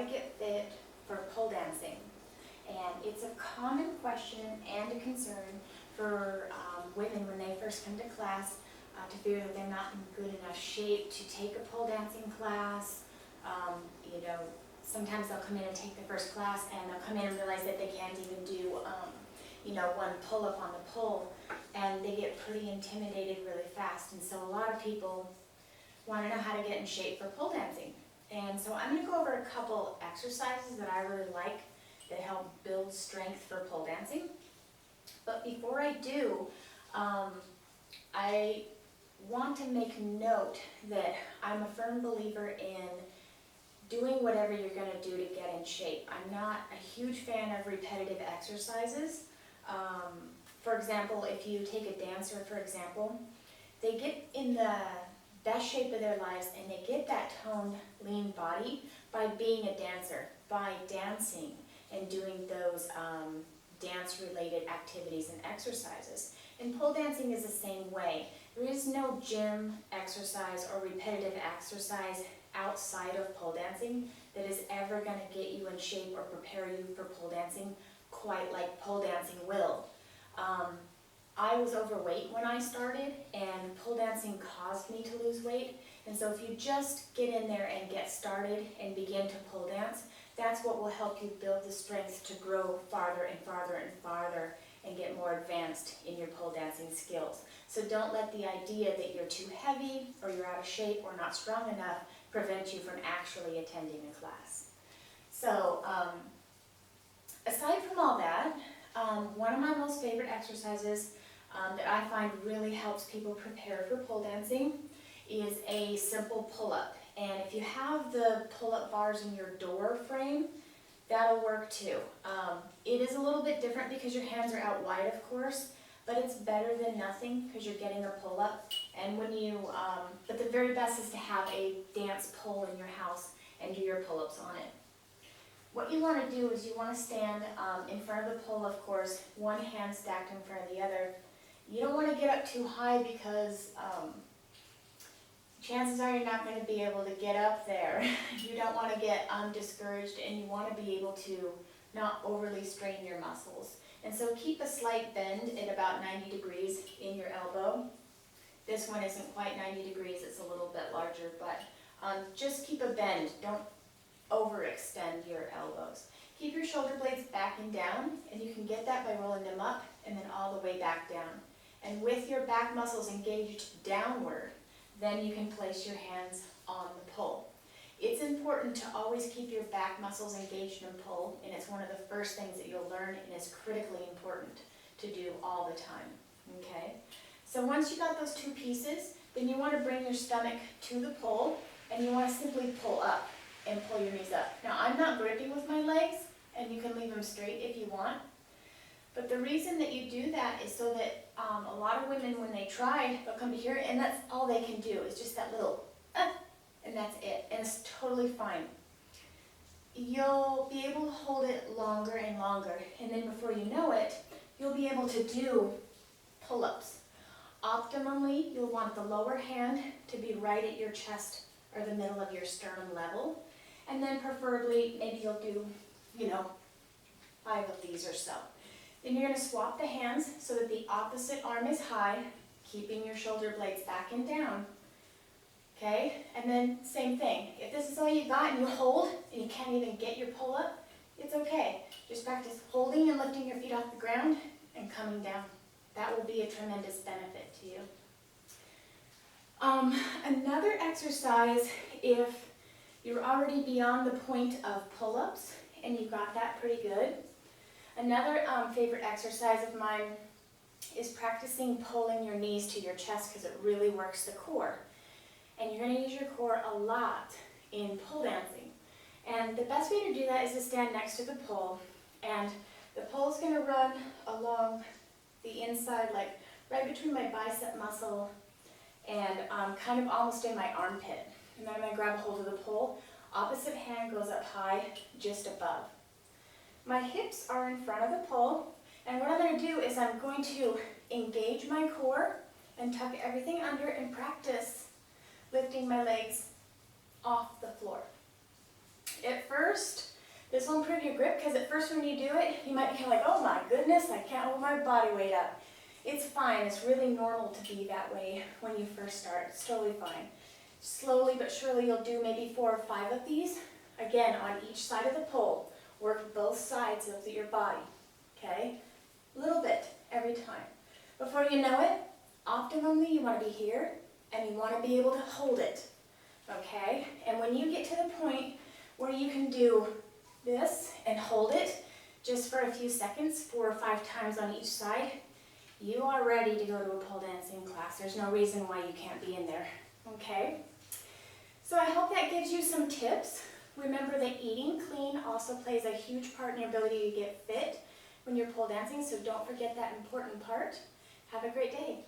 to get fit for pole dancing. And it's a common question and a concern for women when they first come to class to feel that they're not in good enough shape to take a pole dancing class. Sometimes they'll come in and take the first class and they'll come in and realize that they can't even do one pull-up on the pole, and they get pretty intimidated really fast. And so a lot of people want to know how to get in shape for pole dancing. And so I'm going to go over a couple exercises that I really like that help build strength for pole dancing. But before I do, I want to make note that I'm a firm believer in doing whatever you're going to do to get in shape. I'm not a huge fan of repetitive exercises. For example, if you take a dancer, for example, they get in the best shape of their lives and they get that toned, lean body by being a dancer, by dancing and doing those dance-related activities and exercises. And pole dancing is the same way. There is no gym exercise or repetitive exercise outside of pole dancing that is ever going to get you in shape or prepare you for pole dancing quite like pole dancing will. I was overweight when I started, and pole dancing caused me to lose weight. And so if you just get in there and get started and begin to pole dance, that's what will help you build the strength to grow farther and farther and farther and get more advanced in your pole dancing skills. So don't let the idea that you're too heavy or you're out of shape or not strong enough prevent you from actually attending a class. So aside from all that, one of my most favorite exercises that I find really helps people prepare for pole dancing is a simple pull-up. And if you have the pull-up bars in your door frame, that'll work too. It is a little bit different because your hands are out wide, of course, but it's better than nothing because you're getting a pull-up. And but the very best is to have a dance pole in your house and do your pull-ups on it. What you want to do is you want to stand in front of the pole, of course, one hand stacked in front of the other. You don't want to get up too high because chances are you're not going to be able to get up there. You don't want to get discouraged, and you want to be able to not overly strain your muscles. And so keep a slight bend at about 90 degrees in your elbow. This one isn't quite 90 degrees, it's a little bit larger, but just keep a bend. Don't overextend your elbows. Keep your shoulder blades back and down, and you can get that by rolling them up and then all the way back down. And with your back muscles engaged downward, then you can place your hands on the pole. It's important to always keep your back muscles engaged in pull, and it's one of the first things that you'll learn, and it's critically important to do all the time, okay? So once you got those two pieces, then you want to bring your stomach to the pole, and you want to simply pull up and pull your knees up. Now, I'm not gripping with my legs, and you can leave them straight if you want. But the reason that you do that is so that a lot of women, when they try, they'll come to here, and that's all they can do is just that little, and that's it. And it's totally fine. You'll be able to hold it longer and longer, and then before you know it, you'll be able to do pull-ups. Optimally, you'll want the lower hand to be right at your chest or the middle of your sternum level, and then preferably maybe you'll do 5 of these or so. Then you're going to swap the hands so that the opposite arm is high, keeping your shoulder blades back and down. Okay, and then same thing. If this is all you got and you hold and you can't even get your pull up, it's okay. Just practice holding and lifting your feet off the ground and coming down. That will be a tremendous benefit to you. Another exercise, if you're already beyond the point of pull-ups and you got that pretty good, another favorite exercise of mine is practicing pulling your knees to your chest because it really works the core. And you're going to use your core a lot in pole dancing. And the best way to do that is to stand next to the pole, and the pole is going to run along the inside, like right between my bicep muscle and kind of almost in my armpit. And then I'm going to grab a hold of the pole. Opposite hand goes up high, just above. My hips are in front of the pole, and what I'm going to do is I'm going to engage my core and tuck everything under and practice lifting my legs off the floor. At first, this will improve your grip because at first when you do it, you might be kind of like, oh my goodness, I can't hold my body weight up. It's fine. It's really normal to be that way when you first start. It's totally fine. Slowly but surely you'll do maybe 4 or 5 of these. Again, on each side of the pole. Work both sides of your body. Okay? A little bit every time. Before you know it, optimally you want to be here and you want to be able to hold it. Okay? And when you get to the point where you can do this and hold it just for a few seconds, 4 or 5 times on each side, you are ready to go to a pole dancing class. There's no reason why you can't be in there. Okay? So I hope that gives you some tips. Remember that eating clean also plays a huge part in your ability to get fit when you're pole dancing, so don't forget that important part. Have a great day.